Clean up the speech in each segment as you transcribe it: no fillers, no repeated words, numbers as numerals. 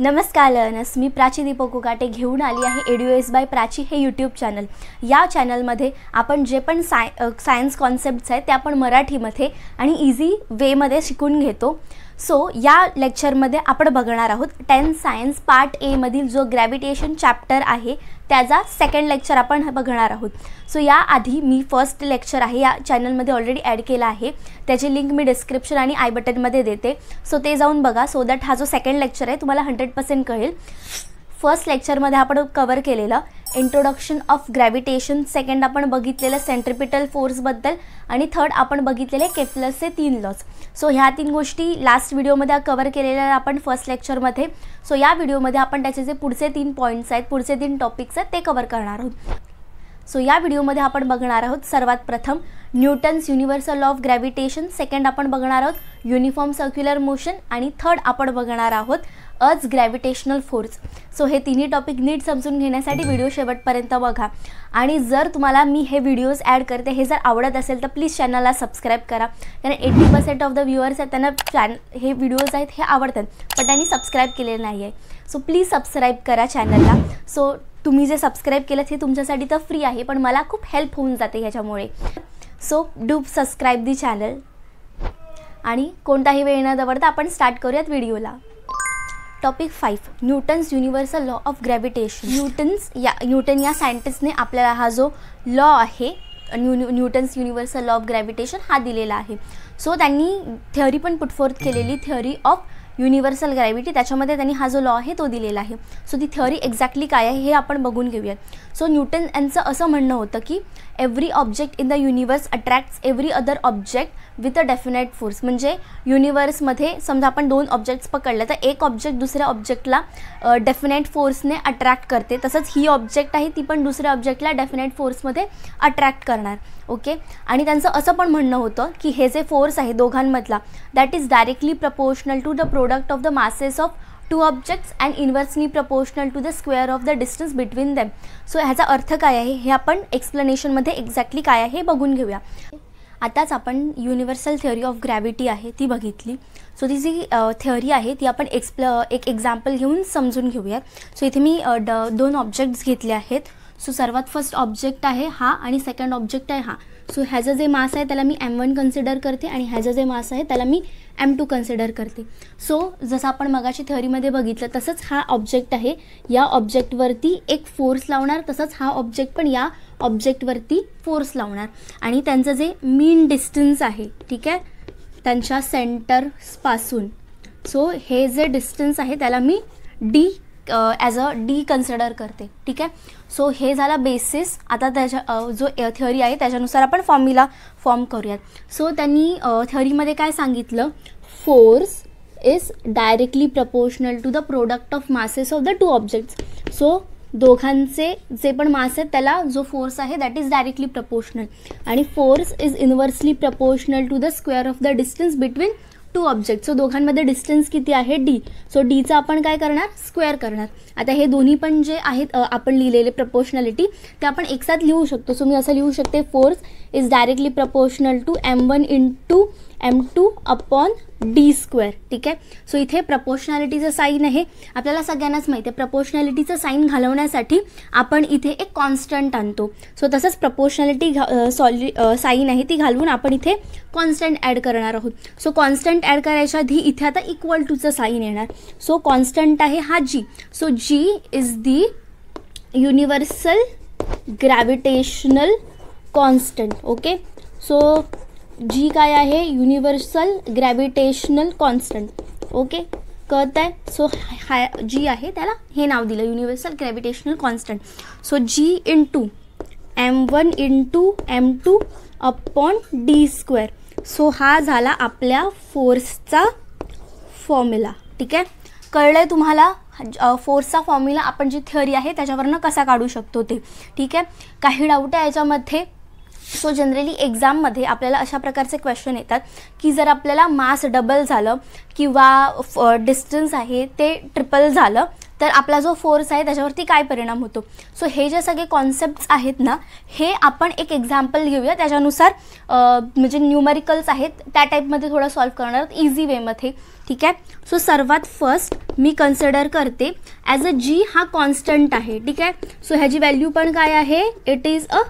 नमस्कार लर्नर्स, मी प्राची दीपक कोकाटे घेऊन आली आहे एड्यूएस बाय प्राची हे यूट्यूब चॅनल। या चॅनलमध्ये आपण जे पण सायन्स कॉन्सेप्ट्स आहेत ते आपण मराठीमध्ये आणि इझी वेमध्ये शिकून घेतो। सो या लेक्चरमध्ये आपण बघणार आहोत 10th सायन्स पार्ट ए मधील जो ग्रॅव्हिटेशन चॅप्टर आहे त्याचा सेकंड लेक्चर आपण बघणार आहोत। सो या आधी मी फर्स्ट लेक्चर आहे या चॅनलमध्ये ऑलरेडी ॲड केला आहे, त्याची लिंक मी डिस्क्रिप्शन आणि आय बटनमध्ये देते। सो ते जाऊन बघा सो दॅट हा जो सेकंड लेक्चर आहे तुम्हाला 100% कळेल। फर्स्ट लेक्चरमध्ये आपण कव्हर केलेलं इंट्रोडक्शन ऑफ ग्रॅव्हिटेशन, सेकंड आपण बघितलेलं सेंट्रिपिटल फोर्सबद्दल आणि थर्ड आपण बघितलेले केप्लरचे 3 लॉज। सो ह्या 3 गोष्टी लास्ट व्हिडिओमध्ये कव्हर केलेल्या आपण फर्स्ट लेक्चरमध्ये। सो या व्हिडिओमध्ये आपण त्याचे जे पुढचे 3 पॉईंट्स आहेत, पुढचे 3 टॉपिक्स आहेत ते कव्हर करणार आहोत। सो या व्हिडिओमध्ये आपण बघणार आहोत सर्वात प्रथम Newton's universal law of gravitation, second आपण बघणार आहोत युनिफॉर्म सर्क्युलर मोशन आणि थर्ड आपण बघणार आहोत अर्थ ग्रॅव्हिटेशनल फोर्स। सो हे तिन्ही टॉपिक नीट समजून घेण्यासाठी व्हिडिओ शेवटपर्यंत बघा। आणि जर तुम्हाला मी हे व्हिडिओज ॲड करते हे जर आवडत असेल तर प्लीज चॅनलला सबस्क्राईब करा, कारण 80% ऑफ द व्ह्युअर्स आहेत त्यांना हे व्हिडिओज आहेत हे आवडतात पण त्यांनी सबस्क्राईब केलेलं नाही आहे। सो प्लीज सबस्क्राईब करा चॅनलला। सो तुम्ही जे सबस्क्राईब केलं हे तुमच्यासाठी तर फ्री आहे पण मला खूप हेल्प होऊन जाते ह्याच्यामुळे। So do subscribe the channel आणि कोणताही वेळ न दवडता आपण स्टार्ट करूयात व्हिडिओला। Topic 5 Newton's universal law of gravitation. Newton या सायंटिस्टने आपल्याला हा जो लॉ आहे Newton's universal law of gravitation हा दिलेला आहे। सो त्यांनी थिअरी पण पुटफोर्थ केलेली, थिअरी ऑफ युनिव्हर्सल ग्रॅव्हिटी, त्याच्यामध्ये त्यांनी हा जो लॉ आहे तो दिलेला आहे। सो ती थिअरी एक्झॅक्टली काय आहे हे आपण बघून घेऊयात। सो न्यूटन यांचं असं म्हणणं होतं की every object in the universe attracts every other object with a definite force. म्हणजे युनिवर्समध्ये समजा आपण 2 ऑब्जेक्ट्स पकडले तर एक ऑब्जेक्ट दुसऱ्या ऑब्जेक्टला डेफिनेट फोर्सने अट्रॅक्ट करते, तसंच ही ऑब्जेक्ट आहे ती पण दुसऱ्या ऑब्जेक्टला डेफिनेट फोर्समध्ये अट्रॅक्ट करणार। ओके, आणि त्यांचं असं पण म्हणणं होतं की हे जे फोर्स आहे दोघांमधला that is directly proportional to the product of the masses of 2 objects and inversely proportional to the square of the distance between them. So ह्याचा अर्थ काय आहे हे आपण एक्सप्लेनेशनमध्ये एक्झॅक्टली काय आहे हे बघून घेऊया। आताच आपण युनिव्हर्सल थिअरी ऑफ ग्रॅव्हिटी आहे ती बघितली। सो ती जी थिअरी आहे ती आपण एक एक्झाम्पल घेऊन समजून घेऊयात। सो इथे मी 2 ऑब्जेक्ट्स घेतले आहेत। सो सर्वात फर्स्ट ऑब्जेक्ट आहे हा आणि सेकंड ऑब्जेक्ट आहे हा। सो ह्याचं जे मास आहे त्याला मी m1 कन्सिडर करते आणि ह्याचं जे मास आहे त्याला मी m2 कन्सिडर करते। सो जसं आपण मगाची थिअरीमध्ये बघितलं तसंच हा ऑब्जेक्ट आहे, या ऑब्जेक्टवरती एक फोर्स लावणार, तसंच हा ऑब्जेक्ट पण या ऑब्जेक्टवरती फोर्स लावणार आणि त्यांचं जे मीन डिस्टन्स आहे, ठीक आहे, त्यांच्या सेंटरपासून, सो हे जे डिस्टन्स आहे त्याला मी ॲज अ डी कन्सिडर करते, ठीक आहे। सो हे झाला बेसिस। आता त्याच्या जो थिअरी आहे त्याच्यानुसार आपण फॉर्म्युला फॉर्म करूयात। सो त्यांनी थिअरीमध्ये काय सांगितलं, force is directly proportional to the product of masses of the 2 objects. So दोघांचे जे पण मास आहेत त्याला जो फोर्स आहे दॅट इज डायरेक्टली प्रपोर्शनल आणि force is inversely proportional to the square of the distance between 2 object. So दोघांमध्ये distance किती आहे d। सो डीचा आपण काय करणार, स्क्वेअर करणार। आता हे दोन्ही पण जे आहेत आपण लिहिलेले प्रपोर्शनॅलिटी ते आपण एकसाथ लिहू शकतो। सो मी असं लिहू शकते, force is directly proportional to m1 into m2 upon D square, ठीक आहे। सो इथे प्रपोर्शनॅलिटीचं साईन आहे, आपल्याला सगळ्यांनाच माहिती आहे प्रपोर्शनॅलिटीचं साईन घालवण्यासाठी आपण इथे एक कॉन्स्टंट आणतो। सो तसंच प्रपोर्शनॅलिटी साईन आहे ती घालवून आपण इथे कॉन्स्टंट ॲड करणार आहोत। सो कॉन्स्टंट ॲड करायच्या आधी इथे आता इक्वल टूचं साईन येणार। सो कॉन्स्टंट आहे हा g। So g is the universal gravitational constant. Okay, so g काय आहे, युनिव्हर्सल ग्रॅव्हिटेशनल कॉन्स्टंट। ओके, कळत आहे। सो हा जी आहे त्याला हे नाव दिलं universal gravitational constant. So g into m1 into m2 upon D square. So हा झाला आपल्या फोर्सचा फॉर्म्युला, ठीक आहे। कळलं आहे तुम्हाला फोर्सचा फॉर्म्युला आपण जी थिअरी आहे त्याच्यावरनं कसा काढू शकतो ते, ठीक आहे। काही डाऊट आहे याच्यामध्ये? सो जनरली एक्झाममध्ये आपल्याला अशा प्रकारचे क्वेश्चन येतात की जर आपल्याला मास डबल झालं किंवा डिस्टन्स आहे ते ट्रिपल झालं तर आपला जो फोर्स आहे त्याच्यावरती काय परिणाम होतो. सो हे जे सगळे कॉन्सेप्ट्स आहेत ना, हे आपण एक एक्झाम्पल घेऊया, त्याच्यानुसार म्हणजे न्यूमरिकल्स आहेत त्या टाईपमध्ये थोडं सॉल्व्ह करणार आहोत इझी वेमध्ये. ठीक आहे. सो सर्वात फर्स्ट मी कन्सिडर करते ॲज अ जी हा कॉन्स्टंट आहे. ठीक आहे. सो ह्याची व्हॅल्यू पण काय आहे, it is a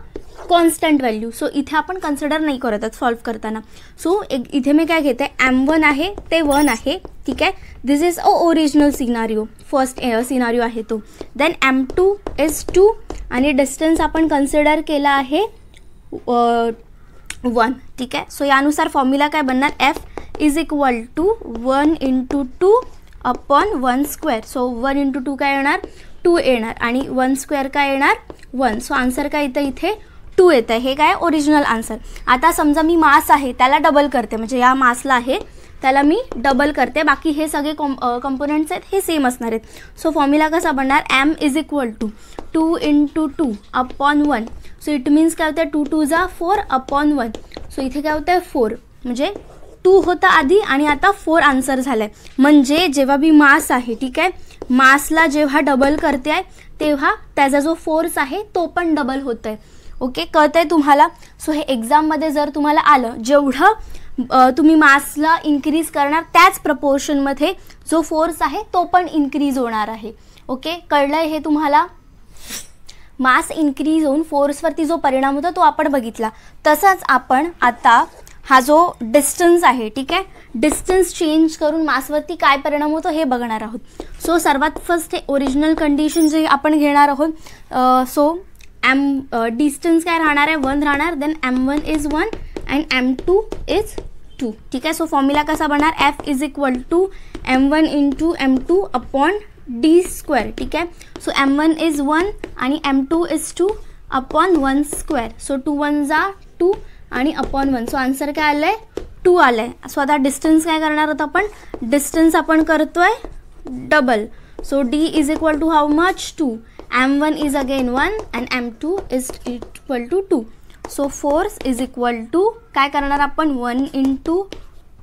constant value. So इथे आपण कन्सिडर नाही करत आहोत सॉल्व्ह करताना. सो इथे मी काय घेते, M1 आहे ते 1 आहे. ठीक आहे. This is a original scenario, first scenario आहे तो. देन M2 इज 2 आणि डिस्टन्स आपण कन्सिडर केला आहे 1. ठीक आहे. सो यानुसार फॉर्म्युला काय बनणार, F is equal to 1 × 2 upon 1 square. So 1 × 2 काय येणार, 2 येणार आणि 1 स्क्वेअर काय येणार, 1. सो आन्सर काय येतं, इथे 2 येतं आहे. हे काय ओरिजिनल आन्सर. आता समजा मी मास आहे त्याला डबल करते, म्हणजे या मासला आहे त्याला मी डबल करते, बाकी हे सगळे कंपोनेंट्स आहेत हे सेम असणार आहेत. सो फॉर्म्युला कसा बनणार, M is equal to 2 × 2 upon 1. So it means काय होतं, 2 2 जा 4 अपॉन 1. सो इथे काय होतं 4, म्हणजे 2 होता आधी आणि आता 4 आन्सर झालाय. म्हणजे जेव्हा मी मास आहे, ठीक आहे, मासला जेव्हा डबल करते आहे तेव्हा त्याचा जो फोर्स आहे तो पण डबल होत आहे. ओके, कळतंय तुम्हाला. सो हे एक्झाममध्ये जर तुम्हाला आलं, जेवढं तुम्ही मासला इन्क्रीज करणार त्याच प्रपोर्शनमध्ये जो फोर्स आहे तो पण इन्क्रीज होणार आहे. ओके, कळलंय हे तुम्हाला. मास इन्क्रीज होऊन फोर्सवरती जो परिणाम होतो तो आपण बघितला. तसंच आपण आता हा जो डिस्टन्स आहे, ठीक आहे, डिस्टन्स चेंज करून मासवरती काय परिणाम होतो हे बघणार आहोत. सो सर्वात फर्स्ट हे ओरिजिनल कंडिशन जे आपण घेणार आहोत. सो डिस्टन्स काय राहणार आहे, 1 राहणार. Then M1 is 1 and M2 is 2. ठीक आहे. सो फॉर्म्युला कसा बनणार, F is equal to M1 × M2 upon D square. ठीक आहे. सो M1 इज 1 आणि M2 is 2 upon 1 square. So 2 1 जा 2 आणि अपॉन 1. सो आन्सर काय आलं आहे, 2 आलं आहे. सो आता डिस्टन्स काय करणार आहोत आपण, डिस्टन्स आपण करतोय double. So D is equal to how much, 2. M1 is again 1 and M2 is equal to 2. So force is equal to काय करणार आपण, 1 ×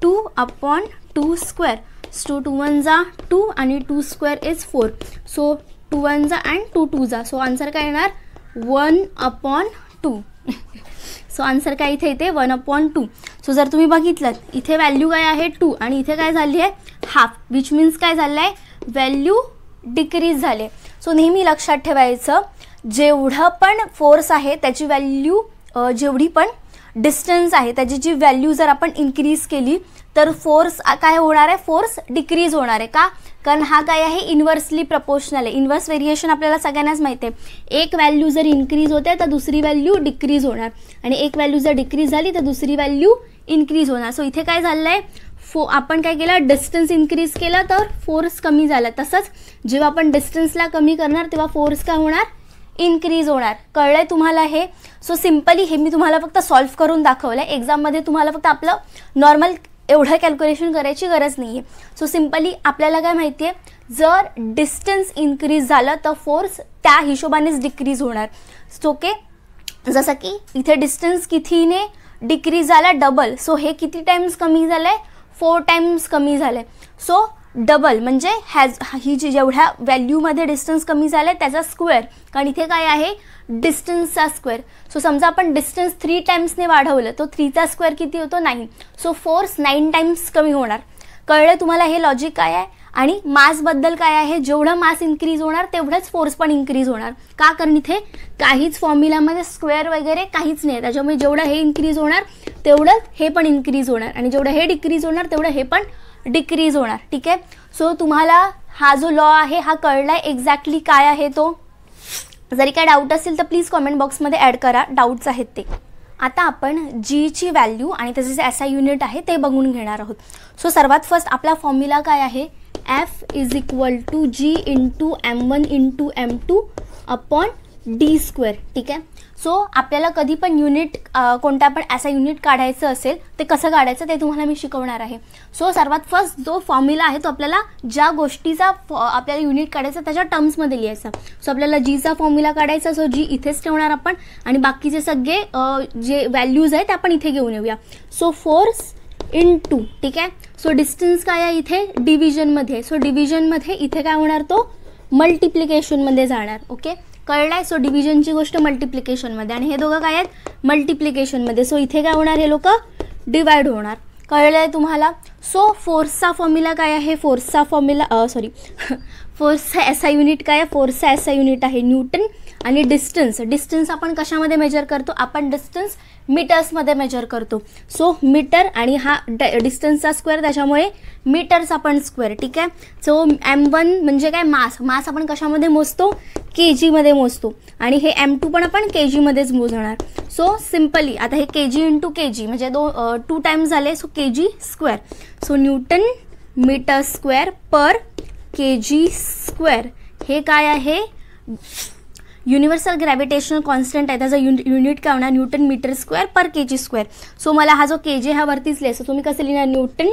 2 अपॉन 2 स्क्वेअर. सो 2 1 जा 2 आणि 2 स्क्वेअर इज 4. सो 2 1 जा अँड 2 2 जा. सो आन्सर काय येणार, 1 अपॉन 2. सो आन्सर काय इथे येते, 1 अपॉन 2. सो जर तुम्ही बघितलं इथे व्हॅल्यू काय आहे 2 आणि इथे काय झाली आहे हाफ, विच मीन्स काय झालं आहे, व्हॅल्यू डिक्रीज झाले. सो नेहमी लक्षात ठेवायचं, जेवढं पण फोर्स आहे त्याची व्हॅल्यू, जेवढी पण डिस्टन्स आहे त्याची जी व्हॅल्यू जर आपण इन्क्रीज केली तर फोर्स काय होणार आहे, फोर्स डिक्रीज होणार आहे. का, कारण हा काय आहे, इन्व्हर्सली प्रपोर्शनल आहे. इन्व्हर्स व्हेरिएशन आपल्याला सगळ्यांनाच माहिती आहे. एक व्हॅल्यू जर इन्क्रीज होते तर दुसरी व्हॅल्यू डिक्रीज होणार आणि एक व्हॅल्यू जर डिक्रीज झाली तर दुसरी व्हॅल्यू इन्क्रीज होणार. सो इथे काय झालं आहे, आपण काय केलं, डिस्टन्स इन्क्रीज केला तर फोर्स कमी झाला. तसंच जेव्हा आपण डिस्टन्सला कमी करणार तेव्हा फोर्स काय होणार, इन्क्रीज होणार. कळलंय तुम्हाला हे. सो सिम्पली हे मी तुम्हाला फक्त सॉल्व्ह करून दाखवलं आहे. एक्झाममध्ये तुम्हाला फक्त आपलं नॉर्मल एवढं कॅल्क्युलेशन करायची गरज नाही आहे. सो सिम्पली आपल्याला काय माहिती आहे, जर डिस्टन्स इन्क्रीज झालं तर फोर्स त्या हिशोबानेच डिक्रीज होणार. ओके, जसं की इथे डिस्टन्स कितीने डिक्रीज झाला, डबल. सो हे किती टाइम्स कमी झालं आहे, 4 टाइम्स कमी झालं आहे. सो डबल म्हणजे ही जी जेवढ्या व्हॅल्यूमध्ये डिस्टन्स कमी झालं आहे त्याचा स्क्वेअर, कारण इथे काय आहे, डिस्टन्सचा स्क्वेअर. सो समजा आपण डिस्टन्स 3 टाइम्सने वाढवलं तो 3चा स्क्वेअर किती होतो, 9. सो फोर्स 9 टाइम्स कमी होणार. कळलं तुम्हाला हे लॉजिक काय आहे. आणि मासबद्दल काय आहे, जेवढं मास इन्क्रीज होणार तेवढंच फोर्स पण इन्क्रीज होणार. का, कारण इथे काहीच फॉर्म्युलामध्ये स्क्वेअर वगैरे काहीच नाही. त्याच्यामुळे जेवढं हे इन्क्रीज होणार तेवढं हे पण इन्क्रीज होणार आणि जेवढं हे डिक्रीज होणार तेवढं हे पण डिक्रीज होणार. ठीक आहे. सो तुम्हाला हा जो लॉ आहे हा कळलाय एक्झॅक्टली काय आहे तो. जरी काय डाऊट असेल तर प्लीज कमेंट बॉक्समध्ये ॲड करा, डाऊट्स आहेत ते. आता आपण जीची व्हॅल्यू आणि त्याचे जे SI युनिट आहे ते बघून घेणार आहोत. सो सर्वात फर्स्ट आपला फॉर्म्युला काय आहे, F is equal to G × M1 × M2 upon D square. ठीक आहे. सो आपल्याला कधी पण युनिट कोणता पण SI युनिट काढायचं असेल ते कसं काढायचं ते तुम्हाला मी शिकवणार आहे. सो सर्वात फर्स्ट जो फॉर्म्युला आहे तो आपल्याला ज्या गोष्टीचा आपल्याला युनिट काढायचा त्याच्या टर्म्समध्ये लिहायचा. सो आपल्याला जीचा फॉर्म्युला काढायचा. सो जी इथेच ठेवणार आपण आणि बाकीचे सगळे जे व्हॅल्यूज आहेत ते आपण इथे घेऊन येऊया. So force × 2. ठीक आहे. सो डिस्टन्स काय आहे इथे, डिव्हिजनमध्ये. सो डिव्हिजनमध्ये इथे काय होणार, तो मल्टिप्लिकेशनमध्ये जाणार. ओके, कळलाय. सो डिव्हिजनची गोष्ट मल्टिप्लिकेशनमध्ये आणि हे दोघं काय आहेत मल्टिप्लिकेशनमध्ये. सो इथे काय होणार, हे लोक डिवाइड होणार. कळलं आहे तुम्हाला. सो फोर्सचा फॉर्म्युला काय आहे, फोर्सचा फॉर्म्युला फोर्सचा एसआय युनिट काय आहे, फोर्सचा एसआय युनिट आहे न्यूटन. आणि डिस्टन्स आपण कशामध्ये मेजर करतो, आपण डिस्टन्स मीटर्समध्ये मेजर करतो. सो मीटर आणि हा डिस्टन्सचा स्क्वेअर, त्याच्यामुळे मीटर्स आपण स्क्वेअर. ठीक आहे. सो M1 म्हणजे काय, मास आपण कशामध्ये मोजतो, kgमध्ये मोजतो. आणि हे M2 पण आपण kgमध्येच मोजणार. सो सिम्पली आता हे kg इंटू kg म्हणजे 2 टाइम्स झाले. So kg square. So newton metre square per kg square हे काय आहे, युनिव्हर्सल ग्रॅव्हिटेशनल कॉन्स्टंट आहे. त्याचा युनिट काय होणार, Newton metre square per kg square. So मला हा जो kg हा वरतीच लिहायचा. तुम्ही कसं लिहिणार, न्यूटन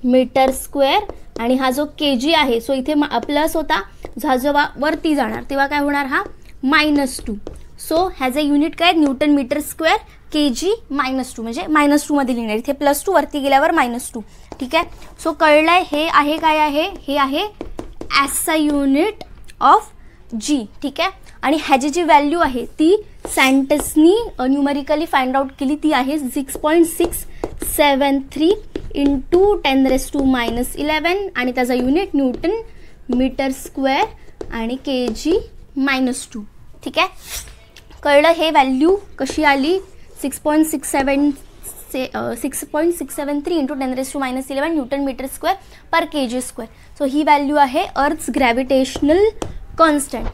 मीटर स्क्वेअर आणि हा जो kg आहे. सो इथे प्लस होता, हा जेव्हा वरती जाणार तेव्हा काय होणार, हा -2. सो ह्याचं युनिट काय, न्यूटन मीटर स्क्वेअर kg -2 म्हणजे -2 मध्ये लिहिणार. इथे +2 वरती गेल्यावर -2. ठीक आहे. सो कळलंय. हे आहे काय आहे, हे आहे SI युनिट ऑफ G. ठीक आहे. आणि ह्याची जी व्हॅल्यू आहे ती सायंटिस्टनी न्यूमरिकली फाइंड आउट केली. ती आहे 6.673 इंटू 10⁻⁻11 आणि त्याचा युनिट न्यूटन मीटर स्क्वेअर आणि kg -2. ठीक आहे. कळलं. हे व्हॅल्यू कशी आली, 6.673 into 10⁻11 Newton metre square per kg square. So ही व्हॅल्यू आहे अर्थ्स ग्रॅव्हिटेशनल कॉन्स्टंट.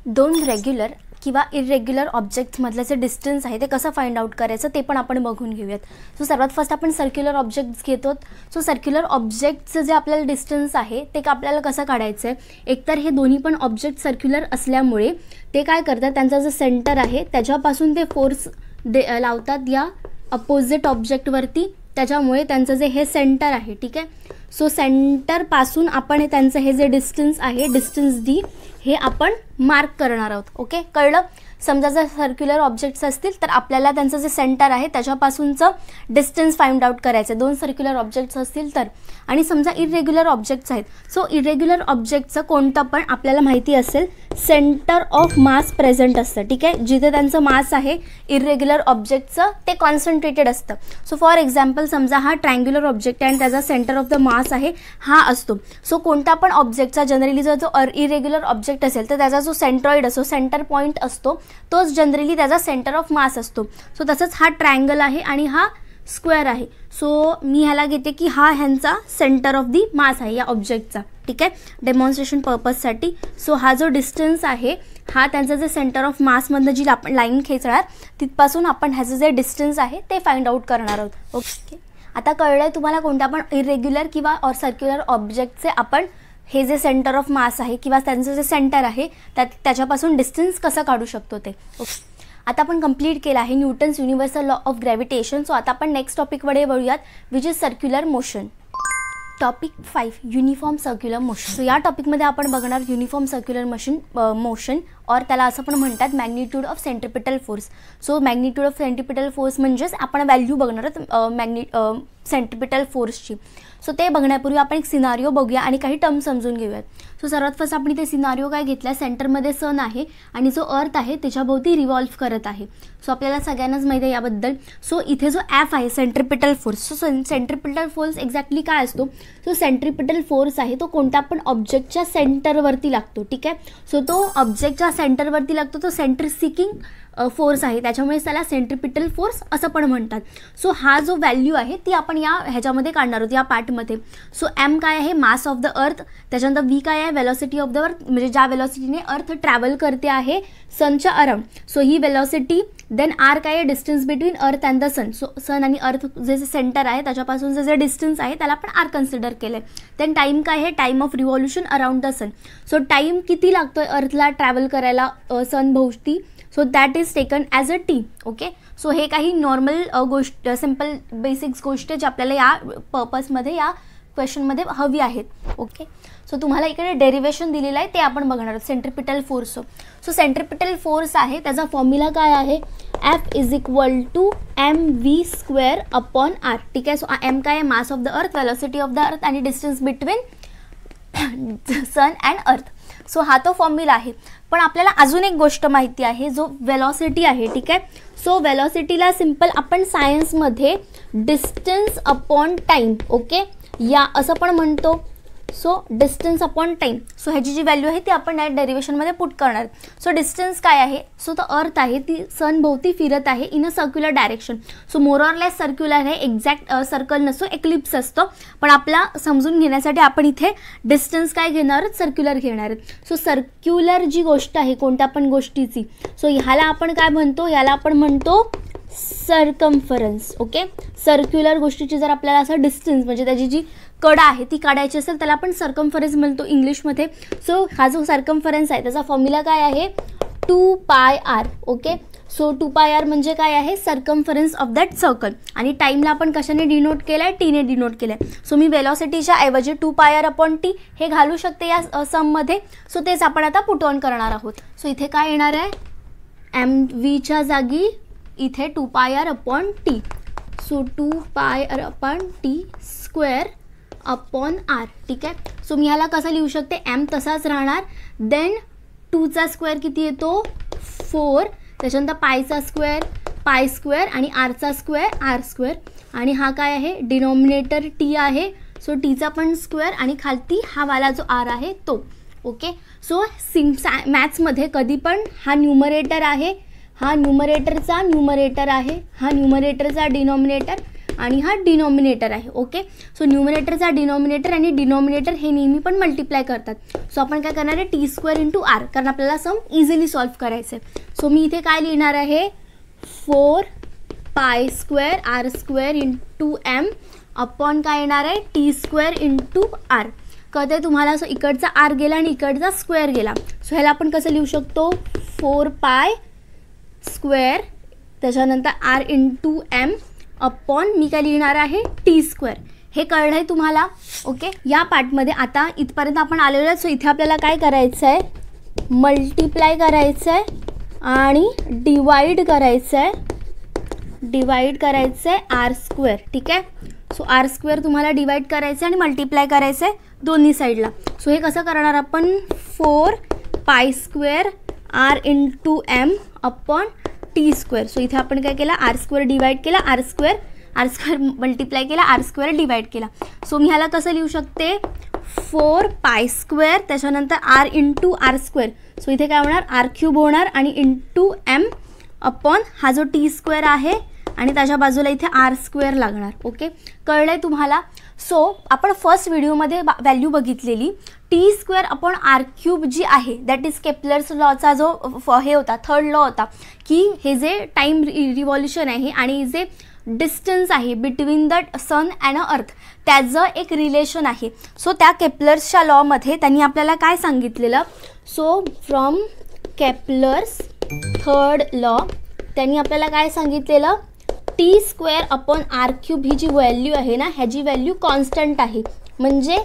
2 रेग्युलर किंवा इरेग्युलर ऑब्जेक्ट्समधलं जे डिस्टन्स आहे ते कसं फाइंड आउट करायचं ते पण आपण बघून घेऊयात. सो सर्वात फर्स्ट आपण सर्क्युलर ऑब्जेक्ट्स घेतो. सो सर्क्युलर ऑब्जेक्टचं जे आपल्याला डिस्टन्स आहे ते आपल्याला कसं काढायचं आहे, एकतर हे दोन्ही पण ऑब्जेक्ट सर्क्युलर असल्यामुळे ते काय करतात, त्यांचा जो सेंटर आहे त्याच्यापासून ते फोर्स लावतात या अपोजिट ऑब्जेक्टवरती. त्याच्यामुळे त्यांचं जे हे सेंटर आहे. ठीक आहे. सो सेंटरपासून आपण त्यांचं हे जे डिस्टन्स आहे, डिस्टन्स D हे आपण मार्क करणार आहोत. ओके, कळलं. समजा जर सर्क्युलर ऑब्जेक्ट्स असतील तर आपल्याला त्यांचं जे सेंटर आहे त्याच्यापासूनचं डिस्टन्स फाइंड आउट करायचं. 2 सर्क्युलर ऑब्जेक्ट्स असतील तर. आणि समजा इरेग्युलर ऑब्जेक्ट्स आहेत. सो इरेग्युलर ऑब्जेक्टचं कोणतं पण आपल्याला माहिती असेल सेंटर ऑफ मास प्रेझेंट असतं. ठीक आहे. जिथे त्यांचं मास आहे इरेग्युलर ऑब्जेक्टचं ते कॉन्सन्ट्रेटेड असतं. सो फॉर एक्झाम्पल समजा हा ट्रायंग्युलर ऑब्जेक्ट आहे आणि त्याचा सेंटर ऑफ द मास आहे हा असतो. सो कोणता पण ऑब्जेक्टचा जनरली जो इरेग्युलर ऑब्जेक्ट असेल तर त्याचा जो सेंट्रॉइड असतो, सेंटर पॉईंट असतो, तोच जनरली त्याचा सेंटर ऑफ मास असतो. सो तसंच हा ट्रायंगल आहे आणि हा स्क्वेअर आहे. सो मी ह्याला घेते की हा ह्यांचा सेंटर ऑफ दी मास आहे या ऑब्जेक्टचा. ठीक आहे, डेमॉन्स्ट्रेशन पर्पजसाठी. सो हा जो डिस्टन्स आहे हा त्यांचं जे सेंटर ऑफ मासमधनं जी आपण लाईन खेचणार तिथपासून आपण ह्याचं जे डिस्टन्स आहे ते फाइंड आउट करणार आहोत. ओके, आता कळलं आहे तुम्हाला कोणत्या पण इरेग्युलर किंवा सर्क्युलर ऑब्जेक्टचे आपण हे जे सेंटर ऑफ मास आहे किंवा त्यांचं जे सेंटर आहे त्याच्यापासून डिस्टन्स कसं काढू शकतो ते. ओके, आता आपण कंप्लीट केलं आहे Newton's universal law of gravitation. So आता आपण नेक्स्ट टॉपिककडे वळूयात, which is circular motion. Topic 5 uniform circular motion. So या टॉपिकमध्ये आपण बघणार युनिफॉर्म सर्क्युलर मोशन और त्याला असं पण म्हणतात magnitude of centripetal force. So magnitude of centripetal force म्हणजेच आपण व्हॅल्यू बघणार आहोत सेंट्रिपिटल फोर्सची. सो ते बघण्यापूर्वी आपण एक सिनारिओ बघूया आणि काही टर्म समजून घेऊयात. सो सर्वात फर्स्ट आपण इथे सिनारिओ काय घेतला, सेंटरमध्ये सन आहे आणि जो अर्थ आहे त्याच्याभोवती रिव्हॉल्व करत आहे. सो आपल्याला सगळ्यांनाच माहिती आहे याबद्दल. सो इथे जो एफ आहे centripetal force. So centripetal force exactly काय असतो, सो सेंट्रिपिटल फोर्स आहे तो कोणत्या पण ऑब्जेक्टच्या सेंटरवरती लागतो. ठीक आहे. सो तो ऑब्जेक्टच्या सेंटरवरती लागतो, तो सेंटर सिकिंग फोर्स आहे, त्याच्यामुळे त्याला सेंट्रिपिटल फोर्स असं पण म्हणतात. सो हा जो व्हॅल्यू आहे ती आपण या ह्याच्यामध्ये काढणार आहोत या पार्टमध्ये. सो एम काय आहे, मास ऑफ द अर्थ. त्याच्यानंतर व्ही काय आहे, वेलॉसिटी ऑफ द अर्थ, म्हणजे ज्या वेलॉसिटीने अर्थ ट्रॅव्हल करते आहे सनच्या अराउंड. सो ही वेलॉसिटी. देन आर काय आहे, distance between earth and the sun. So sun आणि अर्थ जे सेंटर आहे त्याच्यापासून जे डिस्टन्स आहे त्याला आपण आर कन्सिडर केलं आहे. देन टाईम काय आहे, time of revolution around the sun. So time किती लागतोय अर्थला ट्रॅव्हल करायला सन भोवती, so that is taken as a T. Okay. So हे काही नॉर्मल गोष्ट, सिम्पल बेसिक्स गोष्ट जे आपल्याला या पर्पजमध्ये या क्वेश्चनमध्ये हवी आहेत. ओके. सो तुम्हाला इकडे डेरिवेशन दिलेलं आहे ते आपण बघणार आहोत centripetal force. So centripetal force आहे त्याचा फॉर्म्युला काय आहे, F is equal to mv² upon R. ठीक आहे. सो एम काय आहे, mass of the earth, velocity of the earth आणि distance between sun and earth. So हा तो फॉर्म्युला आहे. पण आपल्याला अजून एक गोष्ट माहिती आहे जो वेलॉसिटी आहे. ठीक आहे. सो वेलॉसिटीला सिम्पल आपण सायन्समध्ये डिस्टन्स अपॉन टाईम ओके या असं पण म्हणतो. So distance upon time. So ह्याची जी व्हॅल्यू आहे ती आपण डायरेक्ट डेरिवेशनमध्ये पुट करणार. सो डिस्टन्स काय आहे. सो द अर्थ आहे ती सन भोवती फिरत आहे in a circular direction. So more or less circular आहे. एक्झॅक्ट सर्कल नसतो, एक्लिप्स असतो. पण आपला समजून घेण्यासाठी आपण इथे डिस्टन्स काय घेणार आहोत, सर्क्युलर घेणार आहेत. सो सर्क्युलर जी गोष्ट आहे कोणत्या पण गोष्टीची, सो ह्याला आपण काय म्हणतो, याला आपण म्हणतो सर्कम्फरन्स. ओके. सर्क्युलर गोष्टीची जर आपल्याला असं डिस्टन्स म्हणजे त्याची जी कडा आहे ती काढायची असेल त्याला आपण सर्कम्फरन्स म्हणतो इंग्लिशमध्ये. सो हा जो सर्कम्फरन्स आहे त्याचा फॉर्म्युला काय आहे 2πr. ओके. सो 2πr म्हणजे काय आहे, सर्कम्फरन्स ऑफ दॅट सर्कल. आणि टाईमला आपण कशाने डिनोट केलं आहे, टीने डिनोट केलं आहे. सो मी वेलॉसिटीच्या ऐवजी 2πr/t हे घालू शकते या सममध्ये. सो तेच आपण आता पुट ऑन करणार आहोत. सो इथे काय येणार आहे, mvच्या जागी इथे 2πr/t. So 2πr/t square upon R. ठीक आहे. सो मी ह्याला कसं लिहू शकते, m तसाच राहणार. देन 2चा स्क्वेअर किती येतो 4. त्याच्यानंतर पायचा स्क्वेअर पाय स्क्वेअर आणि आरचा स्क्वेअर आर स्क्वेअर. आणि हा काय आहे डिनॉमिनेटर टी आहे. सो टीचा पण स्क्वेअर आणि खालती हा वाला जो आर आहे तो. ओके. सो मॅथ्समध्ये कधी पण हा न्यूमरेटर आहे, हा न्यूमरेटरचा न्यूमरेटर आहे, हा न्यूमरेटरचा डिनॉमिनेटर आणि हा डिनॉमिनेटर आहे. ओके. सो न्यूमरेटरचा डिनॉमिनेटर आणि डिनॉमिनेटर हे नेहमी पण मल्टिप्लाय करतात. सो आपण काय करणार आहे t² × r, कारण आपल्याला सम इझिली सॉल्व्ह करायचं आहे. सो मी इथे काय लिहिणार आहे 4π² r² × m अपॉन काय येणार आहे t² × r. कधी तुम्हाला असं इकडचा r गेला आणि इकडचा स्क्वेअर गेला. सो ह्याला आपण कसं लिहू शकतो 4π² त्याच्यानंतर r × m अपॉन मी काय लिहिणार आहे t². हे कळलं आहे तुम्हाला. ओके. या पार्टमध्ये आता इथपर्यंत आपण आलेलो आहे. सो इथे आपल्याला काय करायचं आहे, मल्टिप्लाय करायचं आहे आणि डिवाइड करायचं आहे, r². ठीक आहे. सो r² तुम्हाला डिवाइड करायचं आहे आणि मल्टिप्लाय करायचं आहे दोन्ही साईडला. सो हे कसं करणार आपण 4π² r × m upon t². So इथे आपण काय केलं r² डिवाइड केला, r² मल्टिप्लाय केला, r² डिवाइड केला. सो मी ह्याला कसं लिहू शकते 4π² त्याच्यानंतर r × r². सो इथे काय होणार r³ होणार आणि m अपॉन हा जो t² आहे आणि त्याच्या बाजूला इथे r² लागणार. ओके. कळलंय तुम्हाला. सो आपण फर्स्ट व्हिडिओमध्ये व्हॅल्यू बघितलेली t²/r³ जी आहे दॅट इज केप्लर्स लॉचा जो हे होता, थर्ड लॉ होता, की हे जे टाईम रिव्हॉल्युशन आहे आणि जे डिस्टन्स आहे बिटवीन द सन अँड अर्थ त्याचं एक रिलेशन आहे. सो त्या केप्लर्सच्या लॉमध्ये त्यांनी आपल्याला काय सांगितलेलं, so from Kepler's third law त्यांनी आपल्याला काय सांगितलेलं t²/r³ ही जी व्हॅल्यू आहे ना, ह्याची व्हॅल्यू कॉन्स्टंट आहे, म्हणजे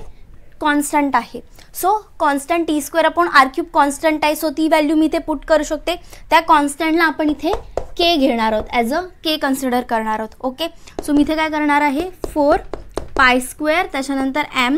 कॉन्स्टंट आहे. सो कॉन्स्टंट t²/r³ कॉन्स्टंट आहे. सो ती व्हॅल्यू मी इथे पुट करू शकते. त्या कॉन्स्टंटला आपण इथे k घेणार आहोत, ॲज अ k कन्सिडर करणार आहोत. ओके. सो मी इथे काय करणार आहे 4π² त्याच्यानंतर m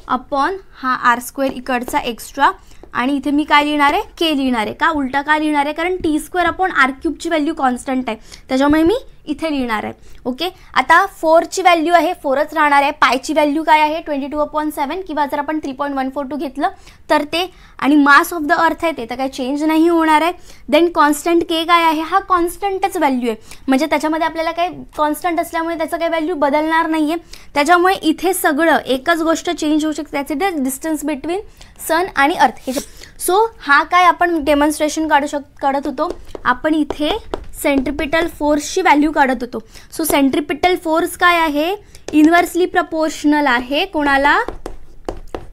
अपॉन हा r² इकडचा एक्स्ट्रा आणि इथे मी काय लिहिणार आहे k लिहिणार आहे. का उलटा का लिहिणार आहे, कारण t²/r³ ची व्हॅल्यू कॉन्स्टंट आहे त्याच्यामुळे मी इथे लिहिणार आहे. ओके. आता 4ची व्हॅल्यू आहे 4च राहणार आहे. पायची व्हॅल्यू काय आहे 22/7 किंवा जर आपण 3.142 घेतलं तर ते, आणि मास ऑफ द अर्थ आहे ते तर काही चेंज नाही होणार आहे. देन कॉन्स्टंट के काय आहे, हा कॉन्स्टंटच व्हॅल्यू आहे, म्हणजे त्याच्यामध्ये आपल्याला काही कॉन्स्टंट असल्यामुळे त्याचं काही व्हॅल्यू बदलणार नाही आहे. त्याच्यामुळे इथे सगळं एकच गोष्ट चेंज होऊ शकते, त्याचे ते डिस्टन्स बिटवीन सन आणि अर्थ हे. सो हा काय आपण डेमॉन्स्ट्रेशन काढत होतो, आपण इथे सेंट्रिपिटल फोर्सची व्हॅल्यू काढत होतो. सो सेंट्रिपिटल फोर्स काय आहे, इन्व्हर्सली प्रपोर्शनल आहे कोणाला,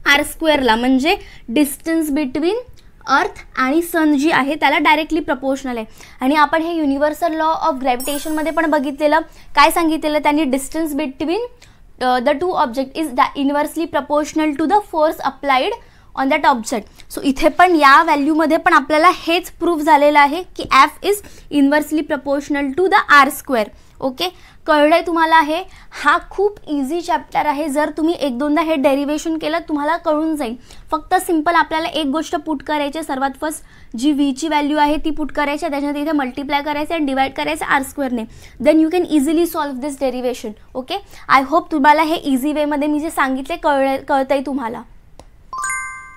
r²ला, म्हणजे डिस्टन्स बिटवीन अर्थ आणि सन जी आहे त्याला डायरेक्टली प्रपोर्शनल आहे. आणि आपण हे युनिव्हर्सल लॉ ऑफ ग्रॅव्हिटेशनमध्ये पण बघितलेलं. काय सांगितलेलं त्यांनी, distance between the two object is inversely proportional to the force applied on that object. So इथे पण या व्हॅल्यूमध्ये पण आपल्याला हेच प्रूफ झालेलं आहे की f is inversely proportional to the r square. Okay, कळलंय तुम्हाला? हा खूप इझी चॅप्टर आहे. जर तुम्ही एक दोनदा हे डेरिवेशन केलं तुम्हाला कळून जाईल. फक्त सिम्पल आपल्याला एक गोष्ट पुट करायची. सर्वात फर्स्ट जी व्हीची व्हॅल्यू आहे ती पुट करायची, त्याच्यानंतर इथे मल्टिप्लाय करायचं आणि डिवाइड करायचं आर स्क्वेअरने. Then you can easily solve this derivation. Okay, I hope तुम्हाला हे इझी वेमध्ये मी जे सांगितले कळतंय तुम्हाला.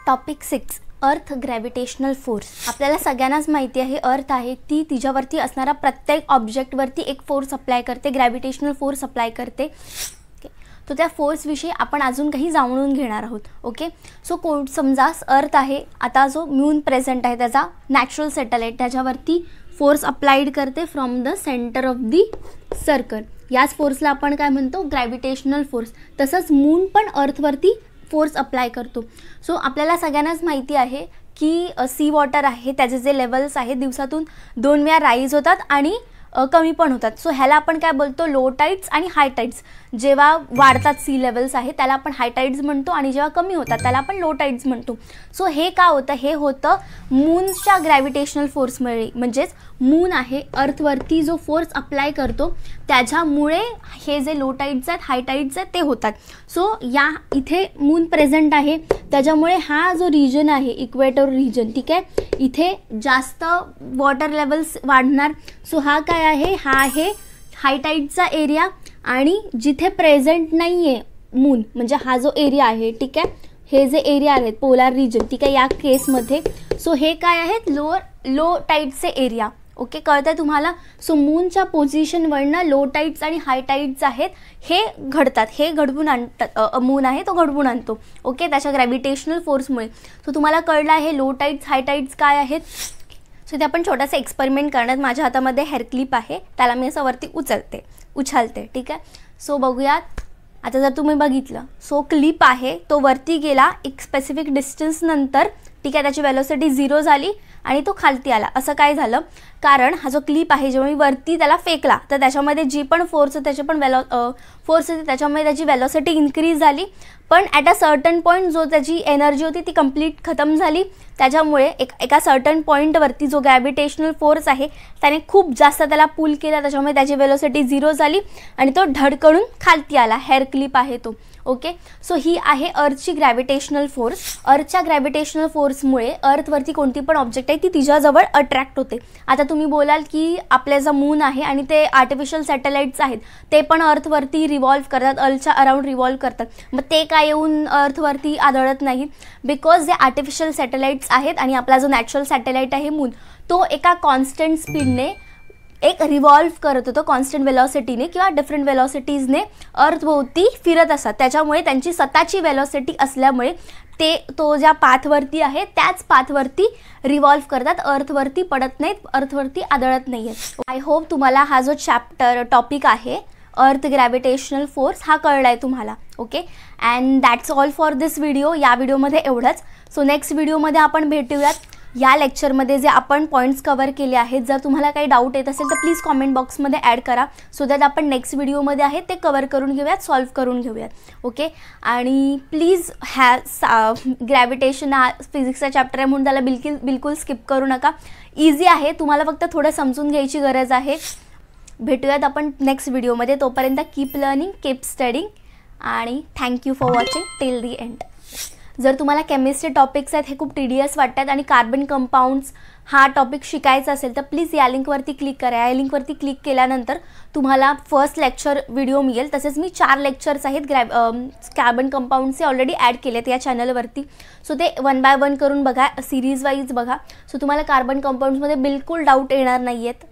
टॉपिक 6, अर्थ ग्रॅव्हिटेशनल फोर्स. आपल्याला सगळ्यांनाच माहिती आहे अर्थ आहे ती तिच्यावरती असणारा प्रत्येक ऑब्जेक्टवरती एक फोर्स अप्लाय करते, ग्रॅव्हिटेशनल फोर्स अप्लाय करते. ओके, तो त्या फोर्सविषयी आपण अजून काही जाणून घेणार आहोत. ओके, सो समजा अर्थ आहे, आता जो मून प्रेझेंट आहे त्याचा नॅचरल सॅटेलाइट, त्याच्यावरती फोर्स अप्लाइड करते from the centre of the circle. याच फोर्सला आपण काय म्हणतो? Gravitational force. तसंच मून पण अर्थवरती फोर्स अप्लाय करतो. सो आपल्याला सगळ्यांनाच माहिती आहे की सी वॉटर आहे त्याचे जे लेवल्स आहेत दिवसातून 2 वेळा राईज होतात आणि कमी पण होतात. सो ह्याला आपण काय बोलतो? लो टाइड्स आणि हाय टाइड्स. जेव्हा वाढतात सी लेवल्स आहे त्याला आपण हाय टाइड्स म्हणतो आणि जेव्हा कमी होतात त्याला आपण लो टाइड्स म्हणतो. सो हे का होतं? हे होतं मूनच्या ग्रॅव्हिटेशनल फोर्समुळे. म्हणजेच मून आहे अर्थवरती जो फोर्स अप्लाय करतो त्याच्यामुळे हे जे लो टाइड्स आहेत हाय टाइड्स आहेत ते होतात. सो या इथे मून प्रेझेंट आहे त्याच्यामुळे हा जो रिजन आहे इक्वेटर रिजन, ठीक आहे, इथे जास्त वॉटर लेवल्स वाढणार. सो हा काय आहे? हा आहे हाय टाइडचा एरिया. आणि जिथे प्रेझेंट नाही आहे मून म्हणजे हा जो एरिया आहे, ठीक आहे, हे जे एरिया आहेत पोलार रिजन, ठीक आहे, या केसमध्ये सो हे काय आहेत? Low टाइडचे area. ओके, कळतंय तुम्हाला? सो मूनच्या पोझिशनवरनं लो टाइड्स आणि हाय टाइड्स आहेत हे घडतात, हे घडवून आणतात. मून आहे तो घडवून आणतो. ओके, त्याच्या ग्रॅव्हिटेशनल फोर्समुळे. सो तुम्हाला कळलं आहे लो टाइड्स हाय टाइड्स काय आहेत. सो इथे आपण छोटासा एक्सपेरिमेंट करण्यात, माझ्या हातामध्ये हेअर क्लिप आहे त्याला मी असं वरती उचलते, ठीक आहे. सो बघूयात. आता जर तुम्ही बघितलं सो क्लिप आहे तो वरती गेला एक स्पेसिफिक डिस्टन्स नंतर, ठीक आहे, त्याची वेलोसिटी 0 झाली आणि तो खालती आला. असं काय झालं? कारण हा जो क्लिप आहे जेव्हा मी वरती त्याला फेकला तर त्याच्यामध्ये जी पण फोर्स आहे त्याची पण फोर्स होती त्याच्यामुळे त्याची वेलोसिटी इन्क्रीज झाली. पण ॲट अ सर्टन पॉईंट जो त्याची एनर्जी होती ती कंप्लीट खतम झाली. त्याच्यामुळे एका सर्टन पॉईंटवरती जो ग्रॅव्हिटेशनल फोर्स आहे त्याने खूप जास्त त्याला पुल केला, त्याच्यामुळे त्याची वेलोसिटी 0 झाली आणि तो धडकडून खालती आला. हेअर क्लिप आहे तो. ओके, सो ही आहे अर्थची ग्रॅव्हिटेशनल फोर्स. अर्थच्या ग्रॅव्हिटेशनल फोर्समुळे अर्थवरती कोणती पण ऑब्जेक्ट आहे ती तिच्याजवळ अट्रॅक्ट होते. आता तुम्ही बोलाल की आपल्या जो मून आहे आणि ते आर्टिफिशियल सॅटेलाइट्स आहेत ते पण अर्थवरती रिव्हॉल्व करतात, अर्थच्या अराउंड रिव्हॉल्व करतात, मग ते काय येऊन अर्थवरती आदळत नाहीत? बिकॉज जे आर्टिफिशियल सॅटेलाइट्स आहेत आणि आपला जो नॅचरल सॅटेलाइट आहे मून तो एका कॉन्स्टंट स्पीडने एक रिव्हॉल्व करत होतो, कॉन्स्टंट वेलॉसिटीने किंवा डिफरंट वेलॉसिटीजने अर्थभोवती फिरत असतात. त्याच्यामुळे त्यांची स्वतःची वेलॉसिटी असल्यामुळे तो ज्या पाथवरती आहे त्याच पाथवरती रिव्हॉल्व करतात, अर्थवरती पडत नाहीत, अर्थवरती आदळत नाही आहेत. आय होप तुम्हाला हा जो टॉपिक आहे अर्थ ग्रॅव्हिटेशनल फोर्स हा कळला आहे तुम्हाला. Okay, and that's all for this video. या व्हिडिओमध्ये एवढंच. सो नेक्स्ट व्हिडिओमध्ये आपण भेटूयात. या लेक्चरमध्ये जे आपण पॉईंट्स कवर केले आहेत, जर तुम्हाला काही डाऊट येत असेल तर प्लीज कॉमेंट बॉक्समध्ये ॲड करा सो दॅट आपण नेक्स्ट व्हिडिओमध्ये आहे ते कवर करून घेऊयात, सॉल्व्ह करून घेऊयात. ओके, आणि प्लीज ग्रॅव्हिटेशन हा फिजिक्सचा चॅप्टर आहे म्हणून त्याला बिलकुल स्किप करू नका. इझी आहे, तुम्हाला फक्त थोडं समजून घ्यायची गरज आहे. भेटूयात आपण नेक्स्ट व्हिडिओमध्ये. तोपर्यंत कीप लर्निंग, कीप स्टडिंग आणि thank you for watching till the end. जर तुम्हाला केमिस्ट्री टॉपिक्स आहेत हे खूप टीडीएस वाटतात आणि कार्बन कंपाऊंड्स हा टॉपिक शिकायचा असेल तर प्लीज या लिंकवरती क्लिक करा. या लिंकवरती क्लिक केल्यानंतर तुम्हाला फर्स्ट लेक्चर व्हिडिओ मिळेल. तसेच मी 4 लेक्चर्स आहेत कार्बन कंपाऊंड्सचे ऑलरेडी ॲड केलेत या चॅनलवरती. सो ते 1 बाय 1 करून बघा, सिरीज वाईज बघा. सो तुम्हाला कार्बन कंपाऊंड्समध्ये बिलकुल डाऊट येणार नाही आहेत.